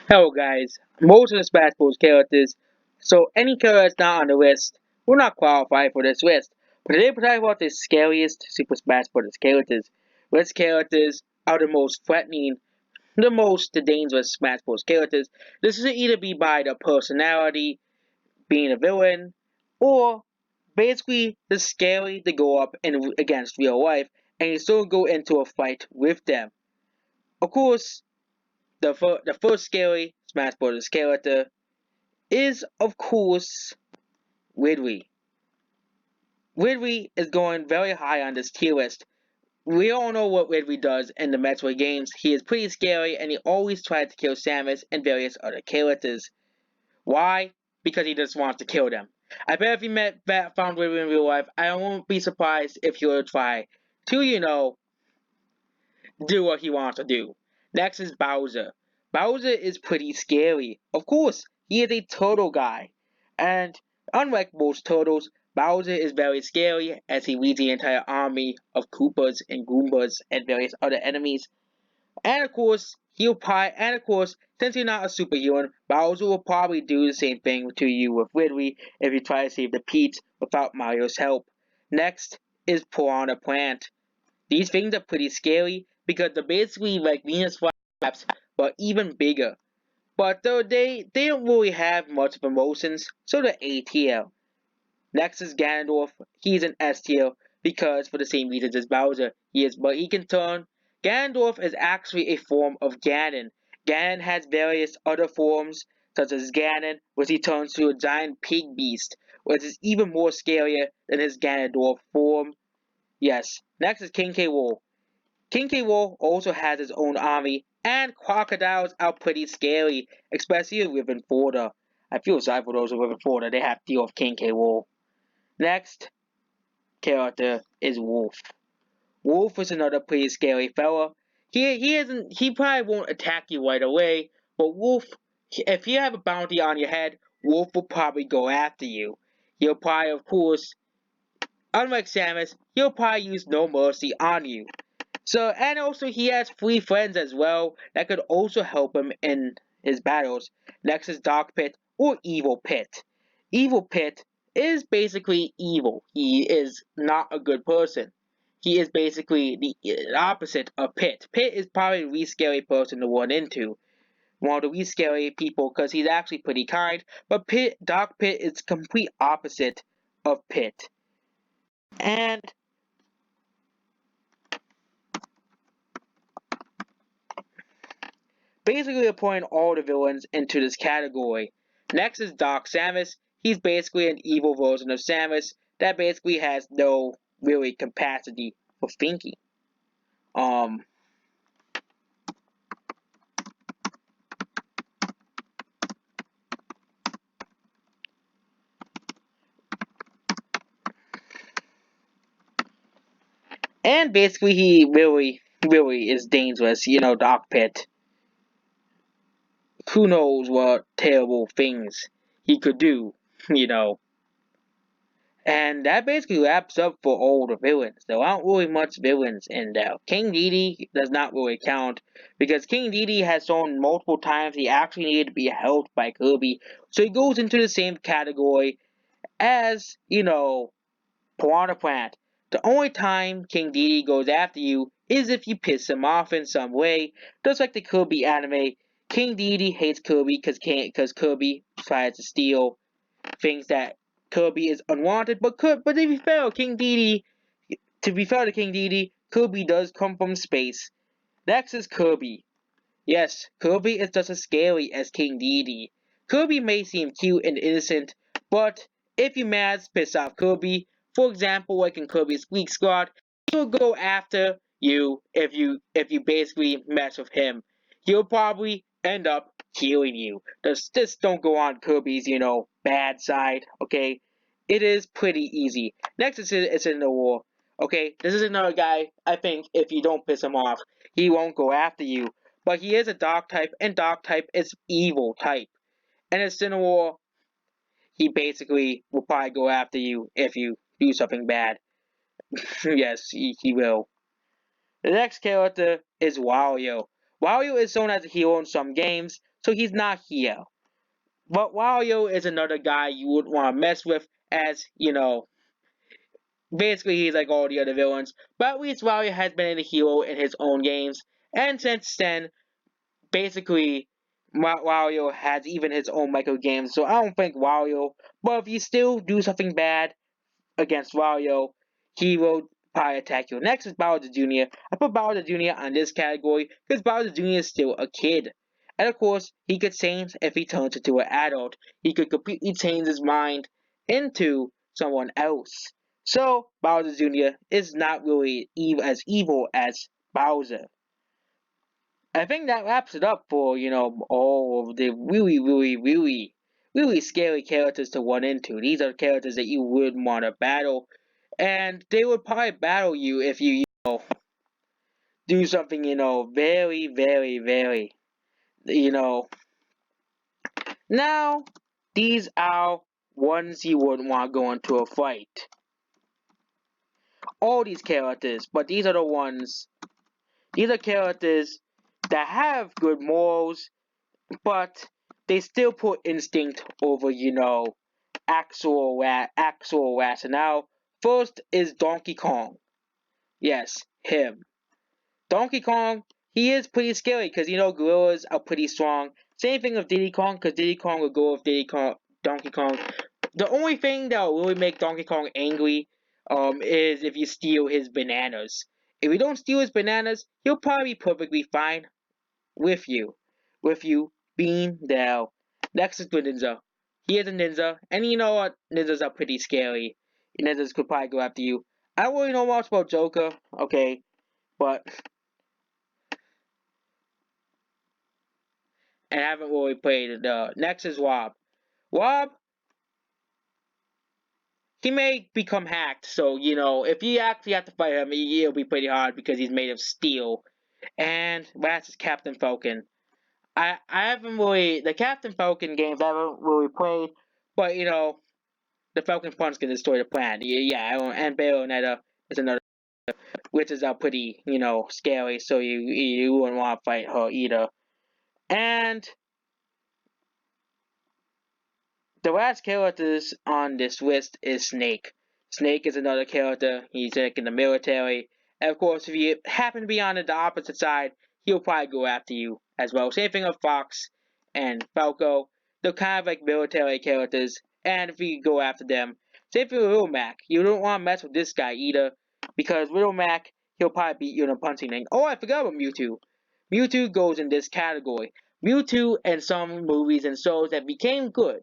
Hello guys, most of the Smash Bros characters, so any character that's not on the list will not qualify for this list. But today we're talking about the scariest Super Smash Bros characters. Which characters are the most threatening, the dangerous Smash Bros characters. This is either be by the personality, being a villain, or basically the scary to go up and against real life and you still go into a fight with them. Of course, the first scary Smash Bros character is, of course, Ridley. Ridley is going very high on this tier list. We all know what Ridley does in the Metroid games. He is pretty scary and he always tries to kill Samus and various other characters. Why? Because he just wants to kill them. I bet if you found Ridley in real life, I won't be surprised if you would try to, do what he wants to do. Next is Bowser. Bowser is pretty scary. Of course, he is a turtle guy. And unlike most turtles, Bowser is very scary as he leads the entire army of Koopas and Goombas and various other enemies. And of course, since you're not a superhuman, Bowser will probably do the same thing to you with Ridley if you try to save the Peach without Mario's help. Next is Piranha Plant. These things are pretty scary because they're basically like Venus flytraps, but even bigger. But though they don't really have much of emotions, so they're A tier. Next is Ganondorf. He's an S tier because for the same reasons as Bowser, but he can turn. Ganondorf is actually a form of Ganon. Ganon has various other forms, such as Ganon, which he turns to a giant pig beast, which is even more scarier than his Ganondorf form. Yes. Next is King K. Rool. King K. Rool also has his own army, and crocodiles are pretty scary, especially if you live in Florida. I feel sorry for those who live in Florida. They have to deal with King K. Rool. Next character is Wolf. Wolf is another pretty scary fella. He probably won't attack you right away, but Wolf, if you have a bounty on your head, Wolf will probably go after you. He'll probably, of course, unlike Samus, he'll probably use no mercy on you. So, and also he has three friends as well that could also help him in his battles. Next is Dark Pit or Evil Pit. Evil Pit is basically evil. He is not a good person. He is basically the opposite of Pit. Pit is probably the least scary person to run into. One of the least scary people because he's actually pretty kind. But Dark Pit is complete opposite of Pit. And basically they're putting all the villains into this category. Next is Dark Samus. He's basically an evil version of Samus that basically has no really capacity for thinking. Um, and basically he really is dangerous. Dark Pit. Who knows what terrible things he could do? You know. And that basically wraps up for all the villains. There aren't really much villains in there. King Dedede does not really count because King Dedede has shown multiple times he actually needed to be helped by Kirby. So he goes into the same category as, Piranha Plant. The only time King Dedede goes after you is if you piss him off in some way. Just like the Kirby anime, King Dedede hates Kirby because Kirby tries to steal things that Kirby is unwanted. But to be fair, to King Dedede, Kirby does come from space. Next is Kirby. Yes, Kirby is just as scary as King Dedede. Kirby may seem cute and innocent, but if you manage to piss off Kirby, for example, like in Kirby's Squeak Squad, he'll go after you if you basically mess with him. He'll probably end up killing you. Just don't go on Kirby's, bad side, okay? It is pretty easy. Next is in the war. Okay, this is another guy, I think if you don't piss him off, he won't go after you. But he is a dark type, and dark type is evil type. And in Cinnamore, he basically will probably go after you if you do something bad. Yes, he will. The next character is Wario. Wario is shown as a hero in some games, so he's not here. But Wario is another guy you wouldn't want to mess with, as basically he's like all the other villains. But at least Wario has been a hero in his own games, and since then, basically Wario has even his own micro games. So I don't think Wario. But if you still do something bad against Wario, he will probably attack you. Next is Bowser Jr. I put Bowser Jr. on this category because Bowser Jr. is still a kid. And of course, he could change if he turns into an adult. He could completely change his mind into someone else. So, Bowser Jr. is not really as evil as Bowser. I think that wraps it up for, all of the really, really, really, really scary characters to run into. These are characters that you would want to battle, and they would probably battle you if you do something, very, very, very, you know. Now, these are ones you wouldn't want to go into a fight. All these characters, but these are the ones, these are characters that have good morals, but they still put instinct over, actual rationale. First is Donkey Kong. Yes, him. Donkey Kong, he is pretty scary because gorillas are pretty strong. Same thing with Diddy Kong, because Diddy Kong will go with Donkey Kong. The only thing that will really make Donkey Kong angry, is if you steal his bananas. If you don't steal his bananas, he'll probably be perfectly fine with you. With you being there. Next is the ninja. He is a ninja, and you know what? Ninjas are pretty scary. Ninjas could probably go after you. I don't really know much about Joker, okay, but and I haven't really played it. Next is Wob. Wob, he may become hacked, so if you actually have to fight him, it'll be pretty hard because he's made of steel. And last is Captain Falcon. I haven't really the Captain Falcon games I haven't really played, but the Falcon Punch can destroy the planet. Yeah, and Bayonetta is another, which is pretty scary. So you wouldn't want to fight her either. And the last characters on this list is Snake. Snake is another character. He's like in the military. And of course, if you happen to be on the opposite side, he'll probably go after you as well. Same thing with Fox and Falco. They're kind of like military characters. And if you go after them, same thing with Little Mac. You don't want to mess with this guy either. Because Little Mac, he'll probably beat you in a punching ring. Oh, I forgot about Mewtwo. Mewtwo goes in this category. Mewtwo in some movies and shows that became good.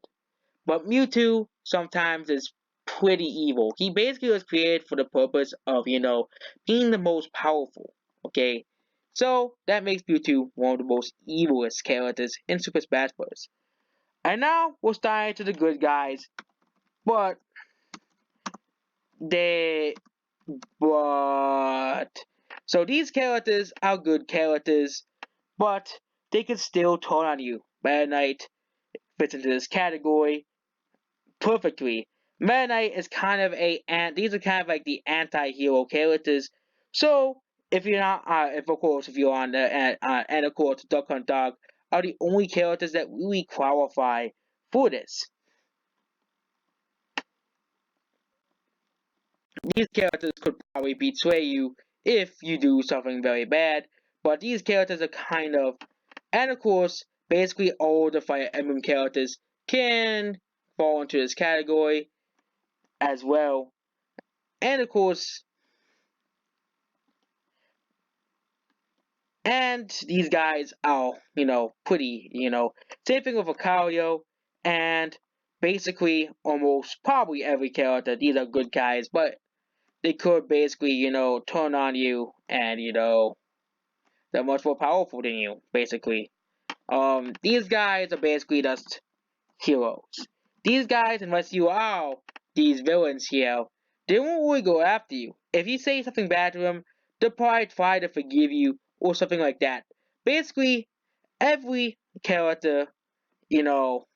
But Mewtwo sometimes is pretty evil. He basically was created for the purpose of, being the most powerful. Okay? So that makes Mewtwo one of the most evilest characters in Super Smash Bros. And now we're starting to the good guys. But they but so these characters are good characters, but they can still turn on you. Meta Knight fits into this category perfectly. Meta Knight is kind of these are kind of like the anti-hero characters. So if you're not, if of course if you're on the and of course Duck Hunt Dog are the only characters that really qualify for this. These characters could probably betray you if you do something very bad, but these characters are kind of, and of course, basically all the Fire Emblem characters can fall into this category as well. And of course, and these guys are, pretty, same thing with Lucario, and basically almost probably every character. These are good guys, but they could basically, turn on you and, they're much more powerful than you, basically. These guys are basically just heroes. These guys, unless you are these villains here, they won't really go after you. If you say something bad to them, they'll probably try to forgive you or something like that. Basically, every character, you know,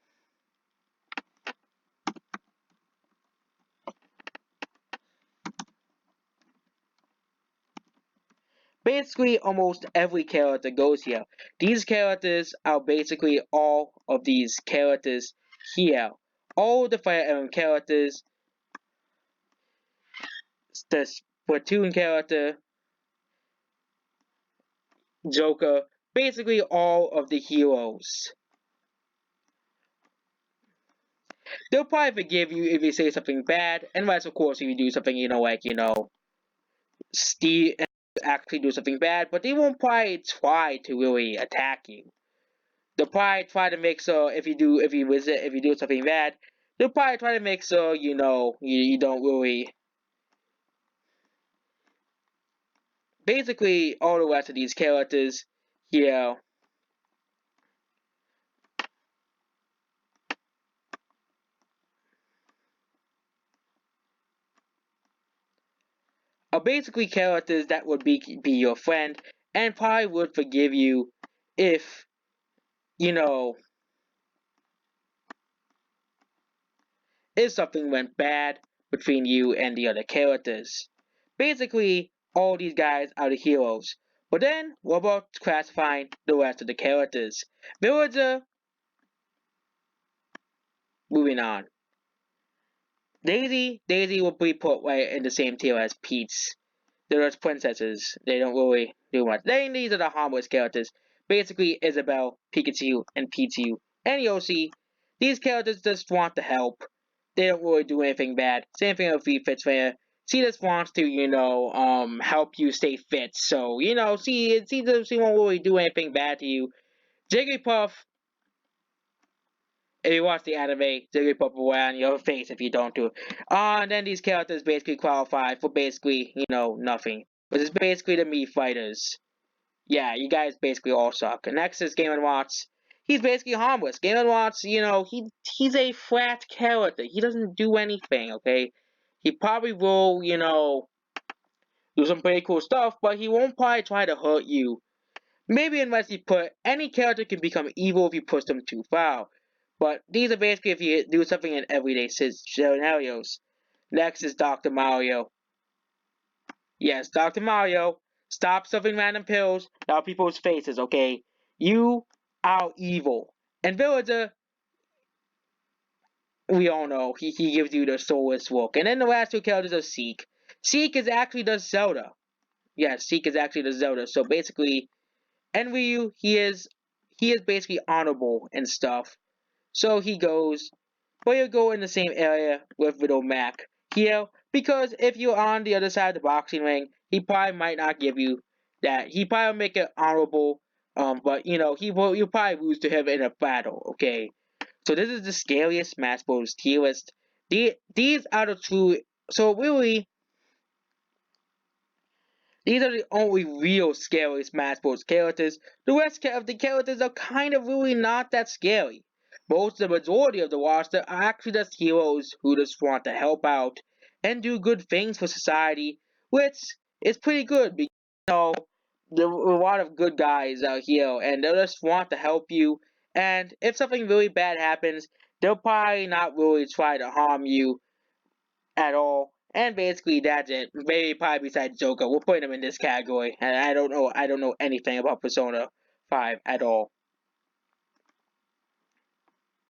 Basically, almost every character goes here. These characters are basically all of these characters here. All the Fire Emblem characters, the Splatoon character, Joker, basically all of the heroes. They'll probably forgive you if you say something bad, unless of course if you do something, Steve actually do something bad, but they won't probably try to really attack you. They'll probably try to make sure if you do something bad, they'll probably try to make sure you don't really. Basically, all the rest of these characters here are basically characters that would be your friend and probably would forgive you if you know if something went bad between you and the other characters. Basically, all these guys are the heroes. But then, what about classifying the rest of the characters? Villager, moving on. Daisy will be put right in the same tier as Peach. They're just princesses. They don't really do much. These are the harmless characters. Basically, Isabelle, Pikachu, and Pichu, and Yoshi. These characters just want to help. They don't really do anything bad. Same thing with V Fitzfair. She just wants to, help you stay fit. So, she won't really do anything bad to you. Jigglypuff, if you watch the anime, Jigglypuff will wear on your face if you don't do it. And then these characters basically qualify for basically, nothing. Which is basically the Mii fighters. Yeah, you guys basically all suck. Next is Game & Watts. He's basically harmless. Game & Watts, he's a flat character. He doesn't do anything, okay? He probably will, do some pretty cool stuff, but he won't probably try to hurt you. Maybe unless you put any character can become evil if you push them too far. But these are basically if you do something in everyday scenarios. Next is Dr. Mario. Yes, Dr. Mario. Stop stuffing random pills down people's faces, okay? You are evil. And Villager, we all know, he gives you the soulless look. And then the last two characters are Seek. Seek is actually the Zelda. Yes, Seek is actually the Zelda. So basically, and Ryu, he is basically honorable and stuff. So he goes, but you'll go in the same area with Widow Mac here, because if you're on the other side of the boxing ring, he probably might not give you that. He probably will make it honorable, but you'll probably lose to him in a battle, okay? So this is the scariest Smash Bros. Tier list. These are the two, so really, these are the only real scary Smash Bros. Characters. The rest of the characters are kind of really not that scary. The majority of the roster are actually just heroes who just want to help out and do good things for society, which is pretty good because there are a lot of good guys out here and they just want to help you. And if something really bad happens, they'll probably not really try to harm you at all. And basically that's it. Maybe probably besides Joker. We'll put him in this category. And I don't know anything about Persona 5 at all.